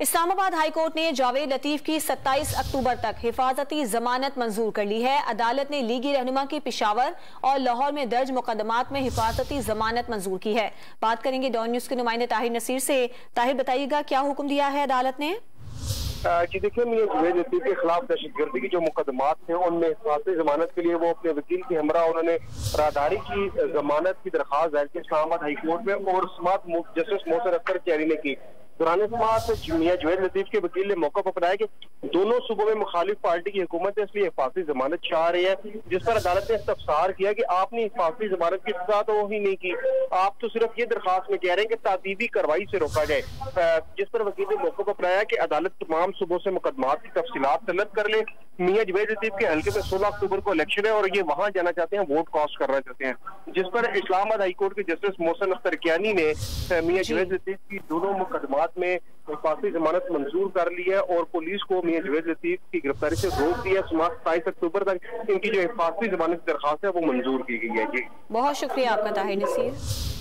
Islamabad high court ने जावेद लतीफ की 27 अक्टूबर तक हिफाजती जमानत मंजूर कर ली है। अदालत ने लीगी रहनुमा की पेशावर और लाहौर में दर्ज मुकदमात में हिफाजती जमानत मंजूर की है। बात करेंगे डॉन न्यूज के नुमाइंदे ताहिर नसीर से। ताहिर, बताइएगा क्या हुक्म दिया है अदालत ने? जी देखिए, मियां जावेद लतीफ के खिलाफ दहशतगर्दी की जो मुकदमात थे उनमें हिफाजती जमानत के लिए वो अपने वकील के हमरा उन्होंने राहदारी की जमानत की दरखास्त दायर की इस्लामाबाद हाई कोर्ट में और समाअत जस्टिस मोहसिन अख्तर चैरी ने की। दौरान समाअत मियां जावेद लतीफ के वकील ने मौका पर बताया कि दोनों सूबों में मुखालिफ पार्टी की हुकूमत है, इसलिए हिफाजती जमानत चाह रही है, जिस पर अदालत ने इस्तफसार किया कि आपने हिफाजती जमानत की सजा तो ही नहीं की, आप तो सिर्फ ये दरखास्त में कह रहे हैं कि तादीबी कार्रवाई से रोका जाए। जिस पर वकील ने मौके पर बताया कि अदालत तमाम सूबों से मुकदमात की तफसीलात तलब कर ले। मियां जावेद लतीफ के हल्के में 16 अक्टूबर को इलेक्शन है और ये वहां जाना चाहते हैं, वोट कास्ट करना चाहते हैं, जिस पर इस्लामाबाद हाई कोर्ट के जस्टिस मोहसिन अख्तर कियानी ने मियां जावेद लतीफ की दोनों मुकदमात में हिफाजती जमानत मंजूर कर ली है और पुलिस को मियां जावेद लतीफ की गिरफ्तारी से रोक दिया। 27 अक्टूबर तक इनकी जो हिफाजती जमानत की दरखास्त है वो मंजूर की गई है। जी बहुत शुक्रिया आपका ताहिर नसीर।